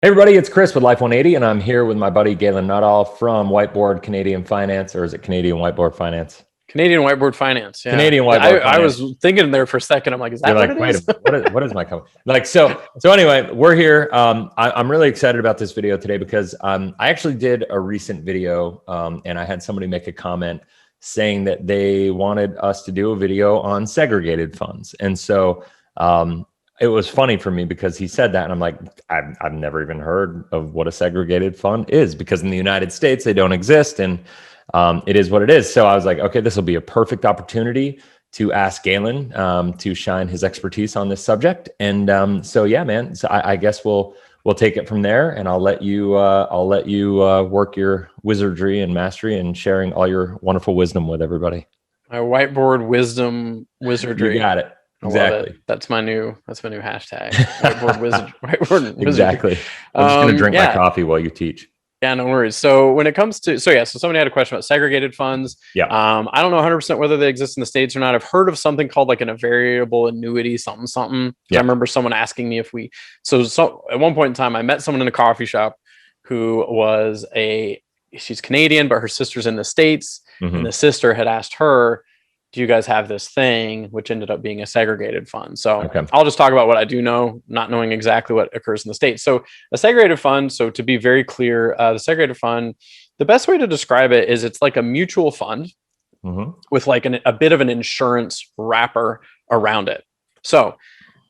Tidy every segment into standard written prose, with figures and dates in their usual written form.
Hey everybody, it's Chris with Life 180, and I'm here with my buddy Galen Nuttall from Whiteboard Canadian Finance, or is it Canadian Whiteboard Finance? Canadian Whiteboard Finance. Yeah. Canadian I, Whiteboard I was Finance. tting there for a second. I'm like, is You're that what like, it wait a is? minute, what is my company? Like, so anyway, we're here. I'm really excited about this video today because I actually did a recent video, and I had somebody make a comment saying that they wanted us to do a video on segregated funds, and so it was funny for me because he said that, and I'm like, I've never even heard of what a segregated fund is, because in the United States they don't exist, and it is what it is. So I was like, okay, this will be a perfect opportunity to ask Galen to shine his expertise on this subject. And so yeah, man. So I guess we'll take it from there, and I'll let you work your wizardry and mastery and sharing all your wonderful wisdom with everybody. My whiteboard wisdom You wizardry. got it. I love Exactly. it. That's my new hashtag. Whiteboard wizard. Whiteboard wizardry. Exactly. I'm just gonna drink my Yeah. coffee while you teach. Yeah, no worries. So when it comes to, so somebody had a question about segregated funds. Yeah. I don't know 100% whether they exist in the States or not. I've heard of something called like a variable annuity, something, something. Yeah. I remember someone asking me if we, so at one point in time, I met someone in a coffee shop who was she's Canadian, but her sister's in the States. Mhm. And the sister had asked her, do you guys have this thing, which ended up being a segregated fund? So Okay. I'll just talk about what I do know, not knowing exactly what occurs in the States. So a segregated fund, so to be very clear, the segregated fund, the best way to describe it is it's like a mutual fund with like a bit of an insurance wrapper around it. So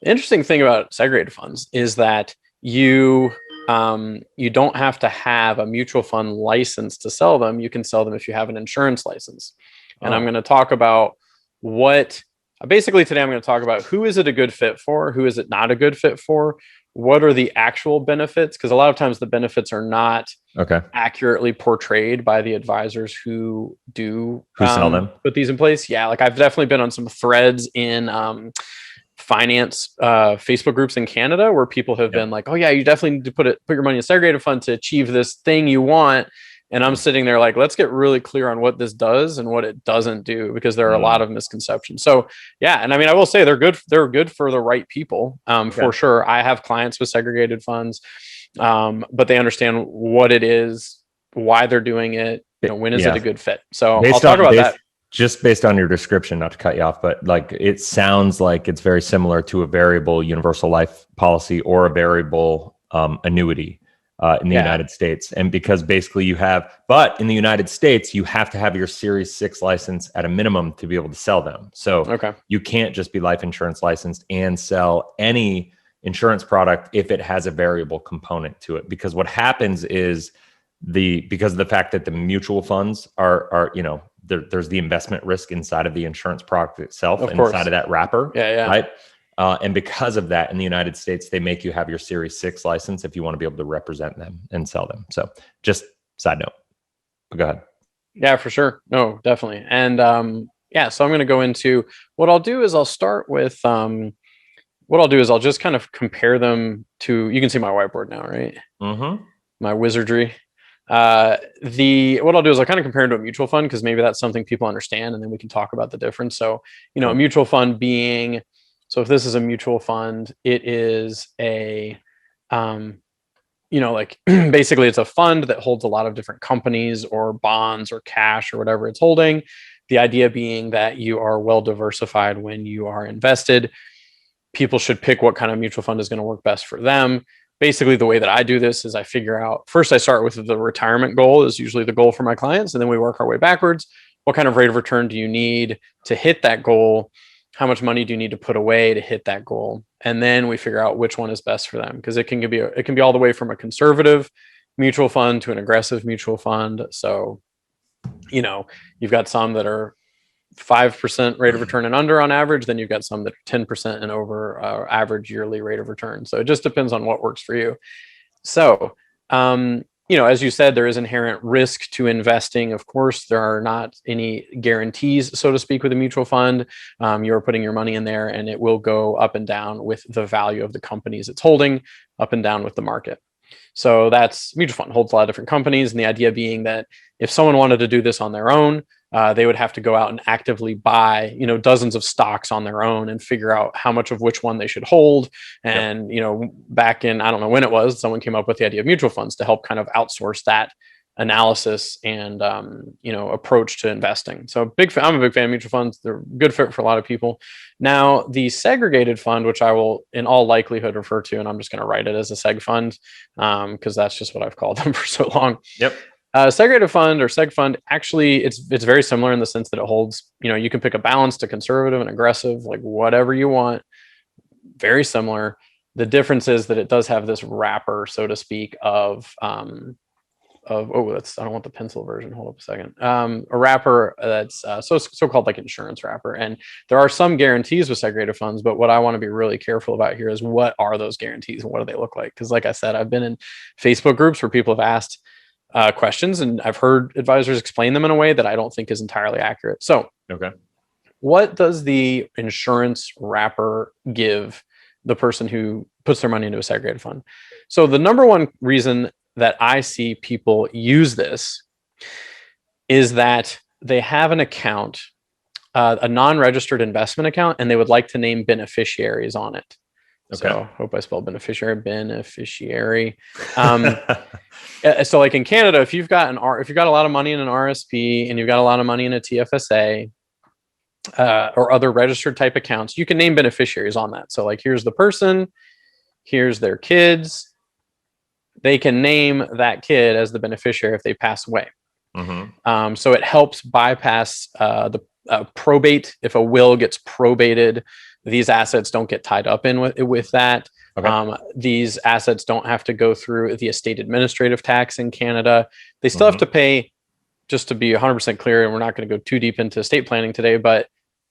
the interesting thing about segregated funds is that you don't have to have a mutual fund license to sell them. You can sell them if you have an insurance license. And I'm going to talk about basically today I'm going to talk about who is it a good fit for, who is it not a good fit for, what are the actual benefits, because a lot of times the benefits are not accurately portrayed by the advisors who sell them, put these in place. Yeah, like I've definitely been on some threads in finance Facebook groups in Canada where people have been like, oh yeah, you definitely need to put your money in a segregated fund to achieve this thing you want. And I'm sitting there like, let's get really clear on what this does and what it doesn't do, because there are a lot of misconceptions. So yeah, and I mean, I will say they're good for the right people, for sure. I have clients with segregated funds, but they understand what it is, why they're doing it, when is it a good fit. So I'll talk about that. Just based on your description, not to cut you off, but like it sounds like it's very similar to a variable universal life policy or a variable annuity in the United States. And because basically but in the United States, you have to have your Series 6 license at a minimum to be able to sell them. So you can't just be life insurance licensed and sell any insurance product if it has a variable component to it. Because what happens is because of the fact that the mutual funds are there's the investment risk inside of the insurance product itself, inside of that wrapper. Right. And because of that, in the United States, they make you have your Series 6 license if you want to be able to represent them and sell them. So just side note. But go ahead. Yeah, for sure. No, definitely. And so I'm going to go into what I'll do is I'll start with I'll just kind of compare them to, you can see my whiteboard now, right? My wizardry. What I'll do is I'll kind of compare them to a mutual fund, because maybe that's something people understand, and then we can talk about the difference. So, a mutual fund being, so if this is a mutual fund, it is basically it's a fund that holds a lot of different companies or bonds or cash or whatever it's holding. The idea being that you are well diversified when you are invested. People should pick what kind of mutual fund is going to work best for them. Basically, the way that I do this is I figure out, first I start with the retirement goal is usually the goal for my clients, and then we work our way backwards. What kind of rate of return do you need to hit that goal? How much money do you need to put away to hit that goal? And then we figure out which one is best for them, because it can be all the way from a conservative mutual fund to an aggressive mutual fund. So, you've got some that are 5% rate of return and under on average, then you've got some that are 10% and over average yearly rate of return. So it just depends on what works for you. So, as you said, there is inherent risk to investing. Of course, there are not any guarantees, so to speak, with a mutual fund. You're putting your money in there and it will go up and down with the value of the companies it's holding, up and down with the market. So that's mutual fund holds a lot of different companies. And the idea being that if someone wanted to do this on their own, they would have to go out and actively buy, dozens of stocks on their own and figure out how much of which one they should hold. And, back in, I don't know when it was, someone came up with the idea of mutual funds to help kind of outsource that analysis and, approach to investing. So I'm a big fan of mutual funds. They're good fit for a lot of people. Now, the segregated fund, which I will in all likelihood refer to, and I'm just going to write it as a seg fund, because that's just what I've called them for so long. Yep. Segregated fund or seg fund, actually, it's very similar in the sense that it holds, you can pick a balanced, a conservative, and aggressive, like whatever you want. Very similar. The difference is that it does have this wrapper, so to speak, of I don't want the pencil version. Hold up a second. A wrapper that's so-called like insurance wrapper. And there are some guarantees with segregated funds, but what I want to be really careful about here is what are those guarantees and what do they look like? Because like I said, I've been in Facebook groups where people have asked questions, and I've heard advisors explain them in a way that I don't think is entirely accurate. So, okay, what does the insurance wrapper give the person who puts their money into a segregated fund? So the number one reason that I see people use this is that they have an account, a non-registered investment account, and they would like to name beneficiaries on it. Okay. So hope I spelled beneficiary. So like in Canada, if you've got a lot of money in an RSP and you've got a lot of money in a TFSA or other registered type accounts, you can name beneficiaries on that. So like, here's the person, here's their kids. They can name that kid as the beneficiary if they pass away. Mm-hmm. So it helps bypass the probate. If a will gets probated, these assets don't get tied up in with that. Okay. These assets don't have to go through the estate administrative tax in Canada. They still have to pay, just to be 100% clear, and we're not going to go too deep into estate planning today, but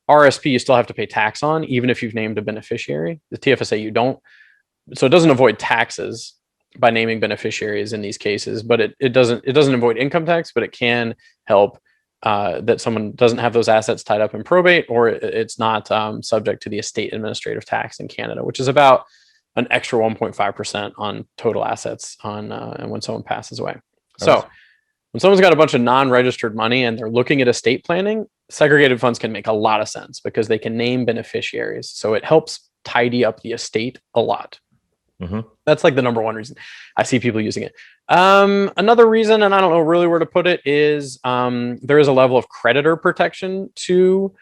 RSP you still have to pay tax on, even if you've named a beneficiary. The TFSA you don't. So it doesn't avoid taxes by naming beneficiaries in these cases, but it doesn't avoid income tax, but it can help that someone doesn't have those assets tied up in probate, or it's not subject to the estate administrative tax in Canada, which is about an extra 1.5% on total assets and when someone passes away. So when someone's got a bunch of non-registered money and they're looking at estate planning, segregated funds can make a lot of sense because they can name beneficiaries. So it helps tidy up the estate a lot. Mm-hmm. That's like the number one reason I see people using it. Another reason, and I don't know really where to put it, is there is a level of creditor protection to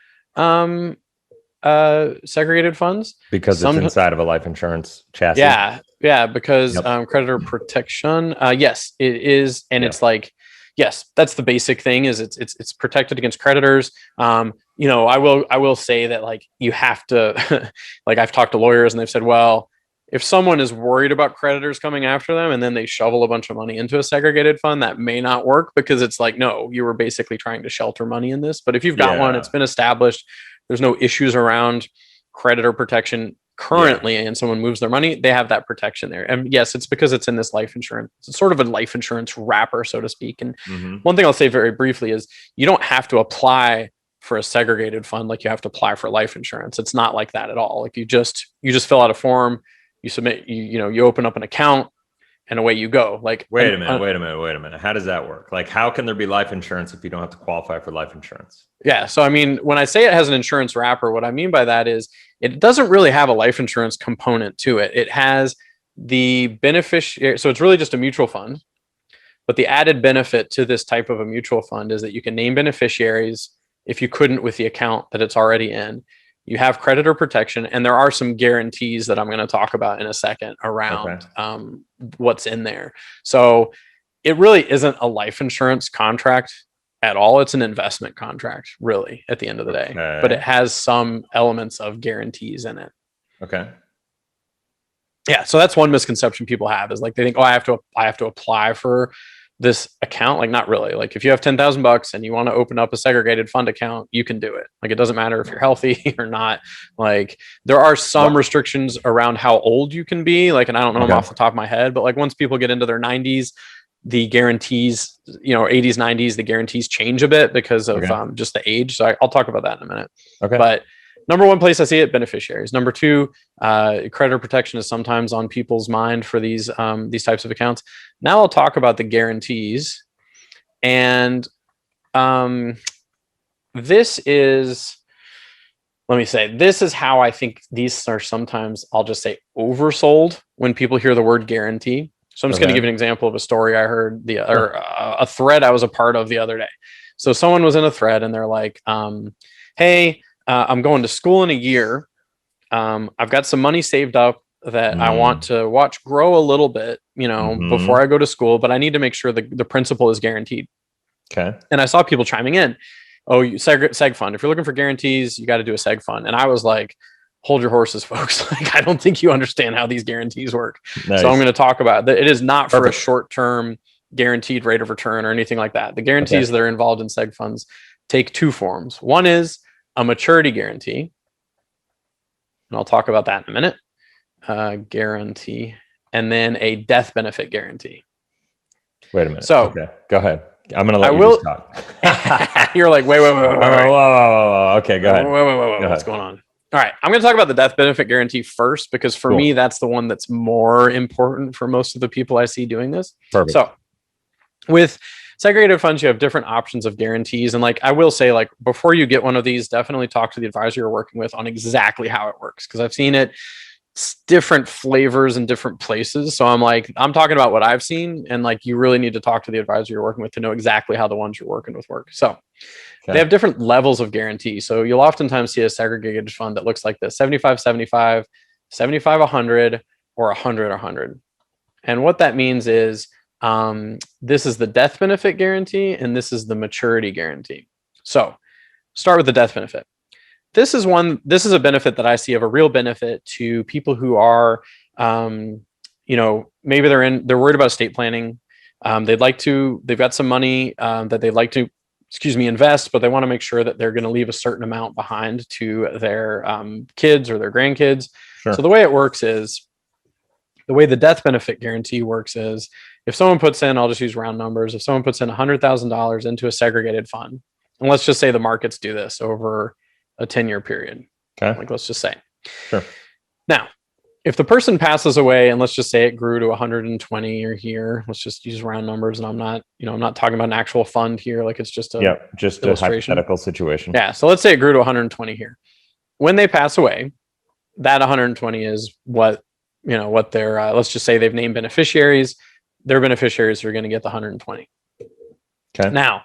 segregated funds because it's inside of a life insurance chassis. Yeah, because creditor protection. Yes, it is, and it's like, yes, that's the basic thing. Is it's protected against creditors. I will say that like you have to, like I've talked to lawyers and they've said, well, if someone is worried about creditors coming after them and then they shovel a bunch of money into a segregated fund, that may not work because it's like, no, you were basically trying to shelter money in this. But if you've got one, it's been established, there's no issues around creditor protection currently, and someone moves their money, they have that protection there. And yes, it's because it's in this life insurance. It's sort of a life insurance wrapper, so to speak. And one thing I'll say very briefly is you don't have to apply for a segregated fund like you have to apply for life insurance. It's not like that at all. Like you just fill out a form, you submit, you open up an account, and away you go. Like, wait a minute. How does that work? Like, how can there be life insurance if you don't have to qualify for life insurance? Yeah. So, I mean, when I say it has an insurance wrapper, what I mean by that is it doesn't really have a life insurance component to it. It has the beneficiary. So it's really just a mutual fund, but the added benefit to this type of a mutual fund is that you can name beneficiaries if you couldn't with the account that it's already in. You have creditor protection, and there are some guarantees that I'm going to talk about in a second around what's in there. So it really isn't a life insurance contract at all. It's an investment contract, really, at the end of the day. But it has some elements of guarantees in it. Okay. Yeah. So that's one misconception people have is like they think, oh, I have to apply for this account. Like, not really. Like if you have $10,000 and you want to open up a segregated fund account, you can do it. Like it doesn't matter if you're healthy or not. Like there are some restrictions around how old you can be. Like, and I don't know them off the top of my head, but like once people get into their 90s, the guarantees, 80s, 90s, the guarantees change a bit because of just the age. So I'll talk about that in a minute. Okay. But number one place I see it, beneficiaries. Number two, creditor protection is sometimes on people's mind for these types of accounts. Now I'll talk about the guarantees. And this is, let me say, this is how I think these are sometimes, I'll just say, oversold when people hear the word guarantee. So I'm just going to give an example of a story I heard or a thread I was a part of the other day. So someone was in a thread and they're like, hey, I'm going to school in a year. I've got some money saved up that I want to watch grow a little bit, before I go to school, but I need to make sure the principal is guaranteed. Okay. And I saw people chiming in, oh, seg fund. If you're looking for guarantees, you got to do a seg fund. And I was like, hold your horses, folks. Like, I don't think you understand how these guarantees work. Nice. So I'm going to talk about that. It is not for a short-term guaranteed rate of return or anything like that. The guarantees that are involved in seg funds take two forms. One is a maturity guarantee. And I'll talk about that in a minute. Guarantee. And then a death benefit guarantee. Wait a minute. So okay, go ahead. I'm going to let you talk. You're like, wait. Whoa. Okay, go ahead. Wait. What's going on? All right. I'm going to talk about the death benefit guarantee first, because for me, that's the one that's more important for most of the people I see doing this. Perfect. So with segregated funds, you have different options of guarantees. And like, I will say, like, before you get one of these, definitely talk to the advisor you're working with on exactly how it works. Because I've seen it different flavors in different places. So I'm talking about what I've seen, and like, you really need to talk to the advisor you're working with to know exactly how the ones you're working with work. So they have different levels of guarantee. So you'll oftentimes see a segregated fund that looks like this: 75, 75, 75, 100, or 100, 100. And what that means is this is the death benefit guarantee, and this is the maturity guarantee. So start with the death benefit. This is a benefit that I see of a real benefit to people who are, maybe they're worried about estate planning. They've got some money that they'd like to, invest, but they want to make sure that they're going to leave a certain amount behind to their kids or their grandkids. Sure. So the way the death benefit guarantee works is, if someone puts in, I'll just use round numbers, if someone puts in $100,000 into a segregated fund, and let's just say the markets do this over a 10-year period. Okay. Like, let's just say. Sure. Now, if the person passes away, and let's just say it grew to 120 or here, let's just use round numbers, and I'm not talking about an actual fund here. Like, it's just a hypothetical situation. Yeah. So let's say it grew to 120 here. When they pass away, that 120 is what their, let's just say they've named beneficiaries. Their beneficiaries are going to get the 120. Okay. Now,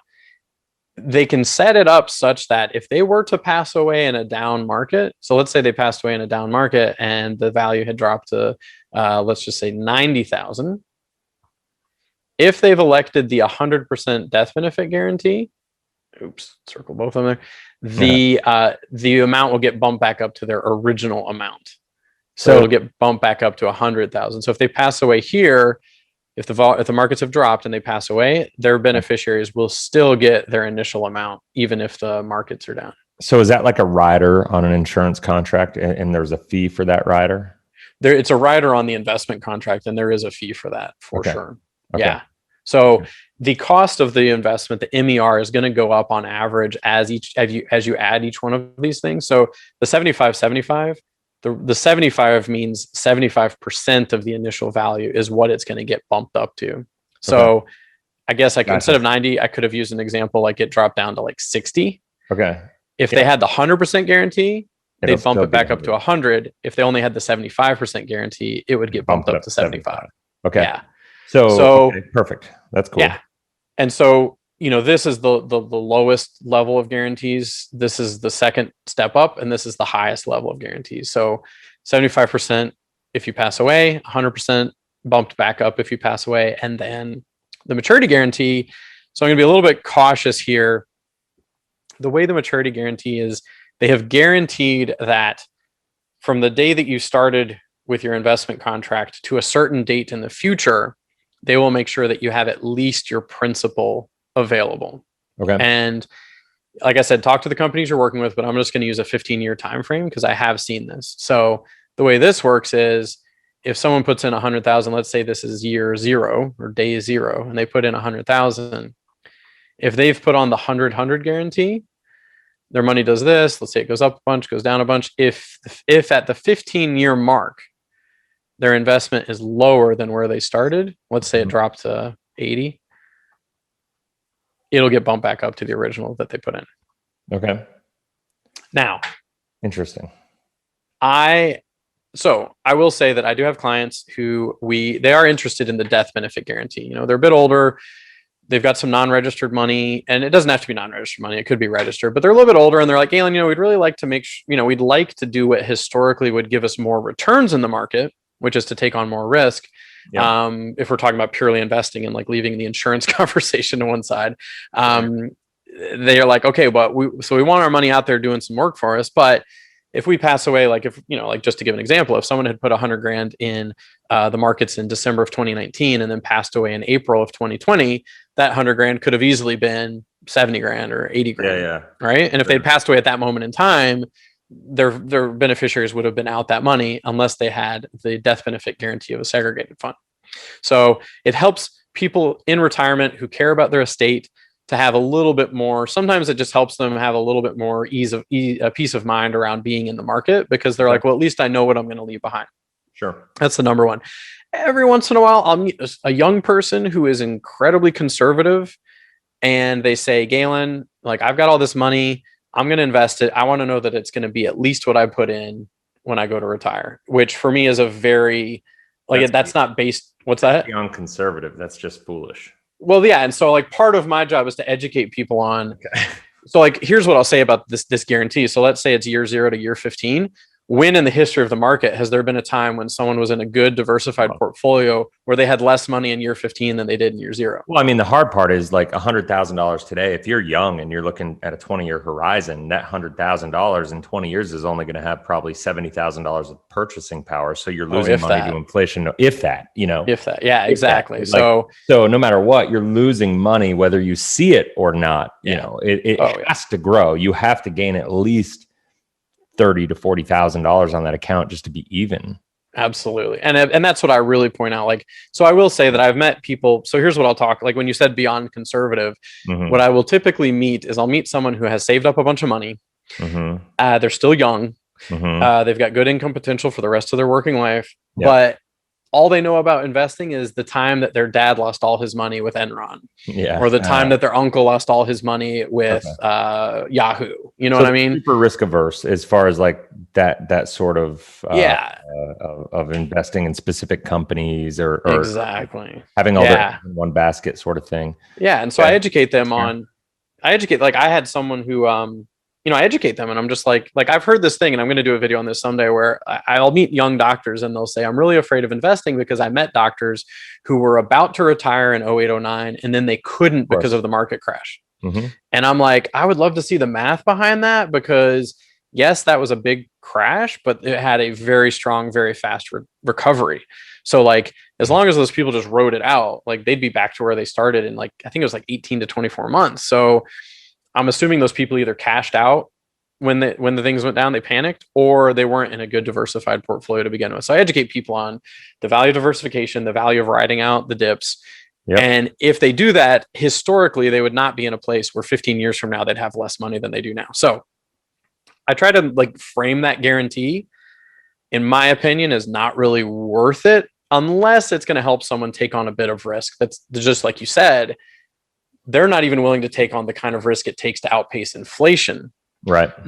they can set it up such that if they were to pass away in a down market, so let's say they passed away in a down market and the value had dropped to, let's just say 90,000. If they've elected the 100% death benefit guarantee, circle both of them there, the amount will get bumped back up to their original amount. So it'll get bumped back up to 100,000. So if they pass away here, if the markets have dropped and they pass away, their beneficiaries will still get their initial amount, even if the markets are down. So is that like a rider on an insurance contract, and there's a fee for that rider? It's a rider on the investment contract, and there is a fee for that for sure. Okay. Yeah. So the cost of the investment, the MER, is going to go up on average as you add each one of these things. So the 75/75. The 75 means 75% of the initial value is what it's going to get bumped up to. So I guess instead of 90, I could have used an example like it dropped down to like 60. Okay. If they had the 100% guarantee, they'd bump it back up to 100. If they only had the 75% guarantee, it would get bumped up to 75. Okay. Yeah. So perfect. That's cool. Yeah. And so, this is the lowest level of guarantees. This is the second step up, and this is the highest level of guarantees. So 75% if you pass away, 100% bumped back up if you pass away, and then the maturity guarantee. So I'm going to be a little bit cautious here. The way the maturity guarantee is, they have guaranteed that from the day that you started with your investment contract to a certain date in the future, they will make sure that you have at least your principal available. Okay. And like I said, talk to the companies you're working with, but I'm just going to use a 15-year time frame because I have seen this. So the way this works is, if someone puts in 100,000, let's say this is year 0 or day 0, and they put in 100,000, if they've put on the 100 guarantee, their money does this. Let's say it goes up a bunch, goes down a bunch. If at the 15-year mark, their investment is lower than where they started, let's say it dropped to 80, it'll get bumped back up to the original that they put in. Okay. Now, Interesting. So I will say that I do have clients who they are interested in the death benefit guarantee. They're a bit older. They've got some non-registered money, and it doesn't have to be non-registered money. It could be registered, but they're a little bit older, and they're like, Galen, we'd really like to we'd like to do what historically would give us more returns in the market, which is to take on more risk. Yeah. If we're talking about purely investing and like leaving the insurance conversation to one side, they're like, okay, but we want our money out there doing some work for us, but if we pass away, like if, like just to give an example, if someone had put 100 grand in the markets in December of 2019 and then passed away in April of 2020, that 100 grand could have easily been 70 grand or 80 grand. Yeah. Right. And if they'd passed away at that moment in time, their beneficiaries would have been out that money unless they had the death benefit guarantee of a segregated fund. So it helps people in retirement who care about their estate to have a little bit more. Sometimes it just helps them have a little bit more peace of mind around being in the market, because they're like, well, at least I know what I'm going to leave behind. Sure. That's the number one. Every once in a while, I'll meet a young person who is incredibly conservative, and they say, Galen, like, I've got all this money. I'm going to invest it. I want to know that it's going to be at least what I put in when I go to retire, which for me is a very, that's not based. What's that? Beyond conservative. That's just foolish. Well, yeah. And so like part of my job is to educate people on, so like, here's what I'll say about this guarantee. So let's say it's year 0 to year 15. When in the history of the market has there been a time when someone was in a good diversified portfolio where they had less money in year 15 than they did in year 0? Well, I mean, the hard part is like $100,000 today. If you're young and you're looking at a 20-year horizon, that $100,000 in 20 years is only going to have probably $70,000 of purchasing power. So you're losing money to inflation, if that. Yeah, exactly. So no matter what, you're losing money whether you see it or not. It has to grow. You have to gain at least $30,000 to $40,000 on that account just to be even. Absolutely. And that's what I really point out. Like, so I will say that I've met people. So here's what I'll talk, like when you said beyond conservative, what I will typically meet is I'll meet someone who has saved up a bunch of money. They're still young. They've got good income potential for the rest of their working life, but all they know about investing is the time that their dad lost all his money with Enron, or the time that their uncle lost all his money with Yahoo. You know what I mean? Super risk averse as far as like that sort of of investing in specific companies or exactly having all that in one basket sort of thing. Yeah, and so I educate them on. I had someone who I educate them, and I'm just like I've heard this thing, and I'm going to do a video on this someday where I'll meet young doctors and they'll say, I'm really afraid of investing because I met doctors who were about to retire in 08, 09, and then they couldn't because of the market crash. And I'm like, I would love to see the math behind that, because yes, that was a big crash, but it had a very strong, very fast recovery. So like, as long as those people just rode it out, like they'd be back to where they started in, like, I think it was like 18 to 24 months. So I'm assuming those people either cashed out when the things went down, they panicked, or they weren't in a good diversified portfolio to begin with. So I educate people on the value of diversification, the value of riding out the dips. And if they do that, historically, they would not be in a place where 15 years from now, they'd have less money than they do now. So I try to like frame that guarantee, in my opinion, is not really worth it unless it's going to help someone take on a bit of risk. That's just like you said, they're not even willing to take on the kind of risk it takes to outpace inflation,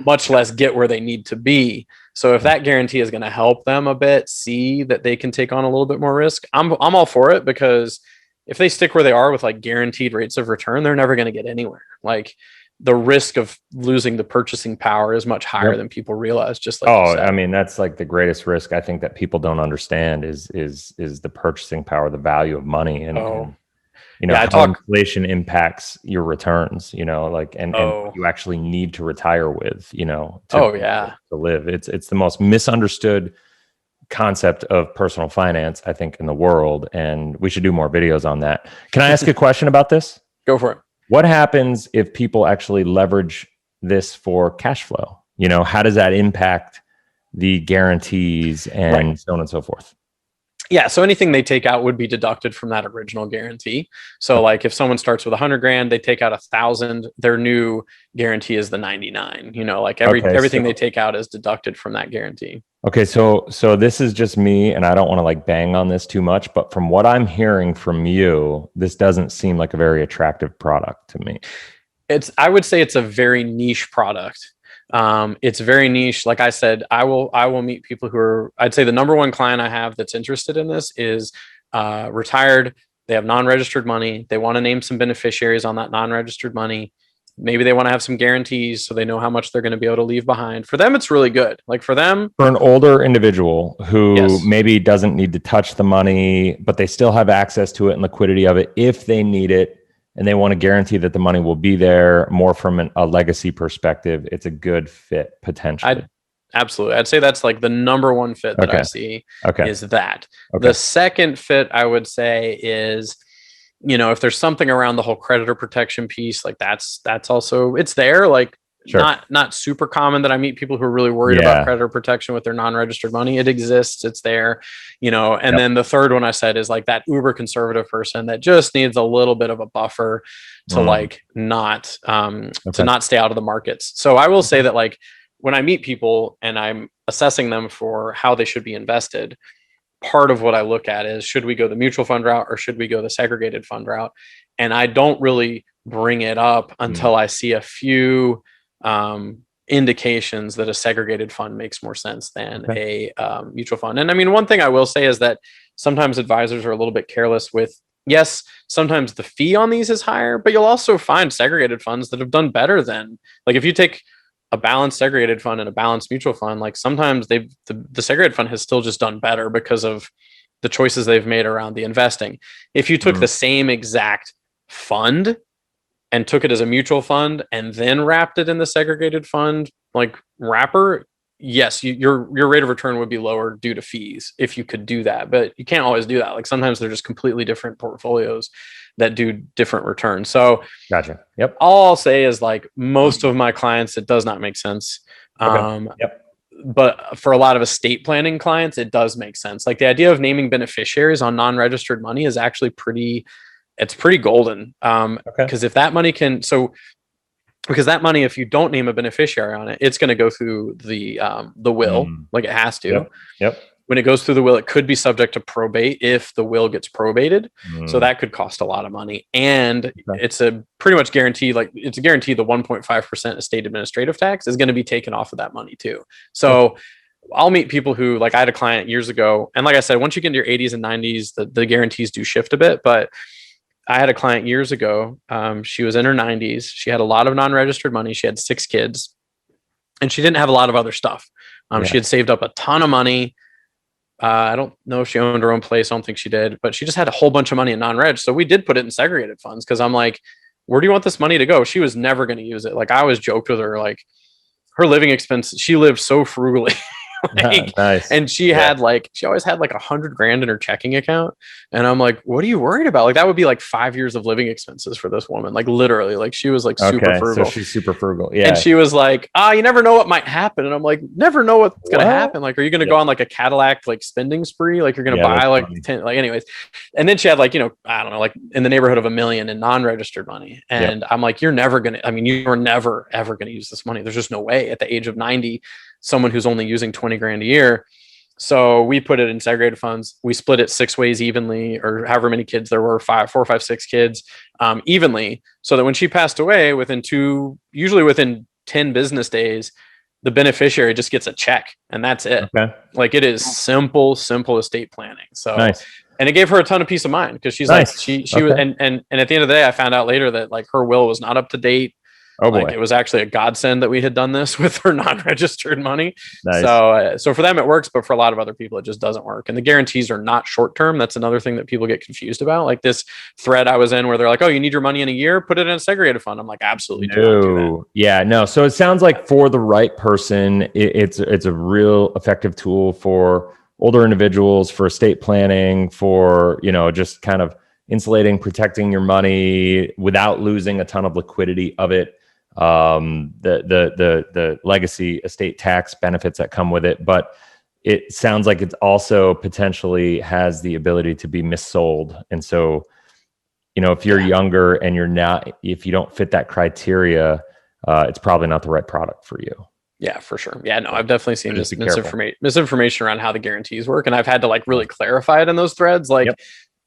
much less get where they need to be. So if that guarantee is going to help them a bit see that they can take on a little bit more risk, I'm all for it, because if they stick where they are with like guaranteed rates of return, they're never going to get anywhere. Like, the risk of losing the purchasing power is much higher than people realize. Just like I mean, that's like the greatest risk I think that people don't understand is the purchasing power, the value of money, and how inflation impacts your returns. And you actually need to retire with. To live. It's the most misunderstood concept of personal finance, I think, in the world, and we should do more videos on that. Can I ask a question about this? Go for it. What happens if people actually leverage this for cash flow? How does that impact the guarantees and so on and so forth? Yeah. So anything they take out would be deducted from that original guarantee. So like if someone starts with 100 grand, they take out 1,000, their new guarantee is the 99, everything they take out is deducted from that guarantee. Okay. So this is just me, and I don't want to like bang on this too much, but from what I'm hearing from you, this doesn't seem like a very attractive product to me. I would say it's a very niche product. It's very niche. Like I said, I will meet people who are, I'd say the number one client I have that's interested in this is retired. They have non-registered money. They want to name some beneficiaries on that non-registered money. Maybe they want to have some guarantees so they know how much they're going to be able to leave behind. For them, it's really good. Like for them, for an older individual who yes, maybe doesn't need to touch the money, but they still have access to it and liquidity of it if they need it, and they want to guarantee that the money will be there more from a legacy perspective, it's a good fit potentially. Absolutely. I'd say that's like the number one fit that I see is that. The second fit I would say is, if there's something around the whole creditor protection piece, like that's also, it's there. Like not super common that I meet people who are really worried about creditor protection with their non-registered money. It exists, it's there, and then the third one I said is like that uber conservative person that just needs a little bit of a buffer to like not to not stay out of the markets. So I will say that like when I meet people and I'm assessing them for how they should be invested, part of what I look at is, should we go the mutual fund route or should we go the segregated fund route? And I don't really bring it up until I see a few indications that a segregated fund makes more sense than a mutual fund. And I mean, one thing I will say is that sometimes advisors are a little bit careless with, yes, sometimes the fee on these is higher, but you'll also find segregated funds that have done better than, like if you take a balanced segregated fund and a balanced mutual fund, like sometimes the segregated fund has still just done better because of the choices they've made around the investing. If you took the same exact fund and took it as a mutual fund and then wrapped it in the segregated fund like wrapper, yes, your rate of return would be lower due to fees if you could do that, but you can't always do that. Like sometimes they're just completely different portfolios that do different returns. So gotcha. Yep. All I'll say is like most of my clients, it does not make sense. But for a lot of estate planning clients, it does make sense. Like the idea of naming beneficiaries on non-registered money is actually pretty golden. Because if that money because that money, if you don't name a beneficiary on it, it's going to go through the will, like it has to. Yep. When it goes through the will, it could be subject to probate if the will gets probated. So that could cost a lot of money. And it's a pretty much guarantee, like it's a guarantee the 1.5% estate administrative tax is going to be taken off of that money too. So I'll meet people who, like I had a client years ago. And like I said, once you get into your 80s and 90s, the guarantees do shift a bit. But I had a client years ago. She was in her 90s. She had a lot of non-registered money. She had 6 kids. And she didn't have a lot of other stuff. She had saved up a ton of money. I don't know if she owned her own place. I don't think she did, but she just had a whole bunch of money in non-reg. So we did put it in segregated funds because I'm like, where do you want this money to go? She was never going to use it. Like I always joked with her, like her living expense, she lived so frugally. Nice. And she had like, she always had like $100,000 in her checking account. And I'm like, what are you worried about? Like that would be like 5 years of living expenses for this woman. Like literally, like she was like super frugal. So she's super frugal. Yeah. And she was like, you never know what might happen. And I'm like, never know what's going to happen. Like, are you going to go on like a Cadillac, like spending spree? Like you're going to buy like 10, like anyways. And then she had like, I don't know, like in the neighborhood of $1 million in non-registered money. And I'm like, you're never never, ever going to use this money. There's just no way at the age of 90, someone who's only using $20,000 a year. So we put it in segregated funds. We split it 6 ways evenly, or however many kids there were, 4, 5, 6 kids, evenly. So that when she passed away, usually within 10 business days, the beneficiary just gets a check and that's it. Like it is simple estate planning. So and it gave her a ton of peace of mind because she's like, she was, and at the end of the day, I found out later that like her will was not up to date. Oh boy. Like it was actually a godsend that we had done this with her non-registered money. So for them it works, but for a lot of other people it just doesn't work. And the guarantees are not short-term. That's another thing that people get confused about. Like this thread I was in where they're like, oh, you need your money in a year, put it in a segregated fund. I'm like, absolutely do not do that. Yeah, no. So it sounds like for the right person, it's a real effective tool for older individuals, for estate planning, for, just kind of insulating, protecting your money without losing a ton of liquidity of it. The legacy estate tax benefits that come with it, but it sounds like it also potentially has the ability to be missold. And so, if you're younger and if you don't fit that criteria, it's probably not the right product for you. Yeah, for sure. Yeah, no, I've definitely seen this misinformation around how the guarantees work. And I've had to like really clarify it in those threads. Like,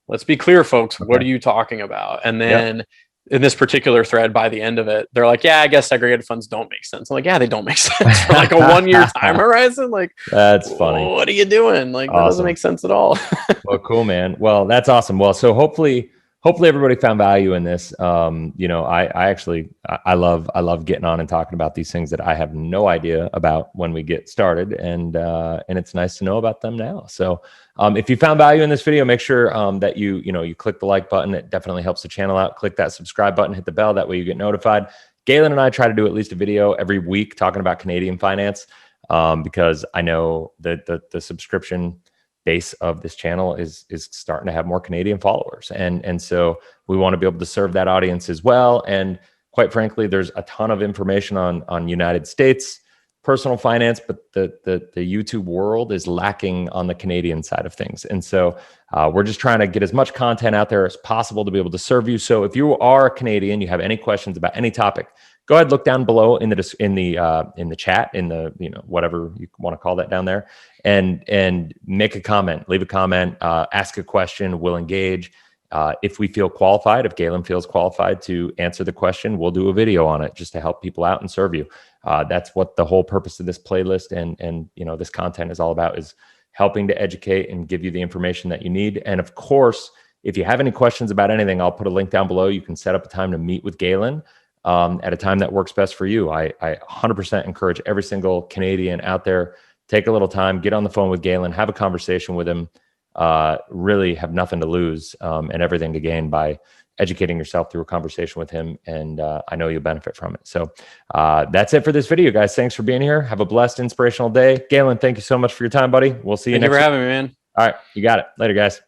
let's be clear, folks, what are you talking about? And then in this particular thread, by the end of it, they're like, yeah, I guess segregated funds don't make sense. I'm like, yeah, they don't make sense for like a 1-year time horizon. Like, that's funny. What are you doing? Like, that doesn't make sense at all. Well, cool, man. Well, that's awesome. Well, so hopefully everybody found value in this. I love getting on and talking about these things that I have no idea about when we get started, and it's nice to know about them now. So if you found value in this video, make sure that you click the like button. It definitely helps the channel out. Click that subscribe button, hit the bell. That way you get notified. Galen and I try to do at least a video every week talking about Canadian finance, because I know that the subscription base of this channel is starting to have more Canadian followers. And so we want to be able to serve that audience as well. And quite frankly, there's a ton of information on United States personal finance, but the YouTube world is lacking on the Canadian side of things. And so we're just trying to get as much content out there as possible to be able to serve you. So if you are a Canadian, you have any questions about any topic, go ahead, look down below in the chat, in the whatever you want to call that down there, and make a comment, leave a comment, ask a question. We'll engage. If we feel qualified, if Galen feels qualified to answer the question, we'll do a video on it just to help people out and serve you. That's what the whole purpose of this playlist and this content is all about, is helping to educate and give you the information that you need. And of course, if you have any questions about anything, I'll put a link down below. You can set up a time to meet with Galen at a time that works best for you. I 100% encourage every single Canadian out there, take a little time, get on the phone with Galen, have a conversation with him. Really have nothing to lose and everything to gain by educating yourself through a conversation with him. And I know you'll benefit from it. So that's it for this video, guys. Thanks for being here. Have a blessed, inspirational day. Galen, thank you so much for your time, buddy. We'll see you next week. Thank you for having me, man. All right. You got it. Later, guys.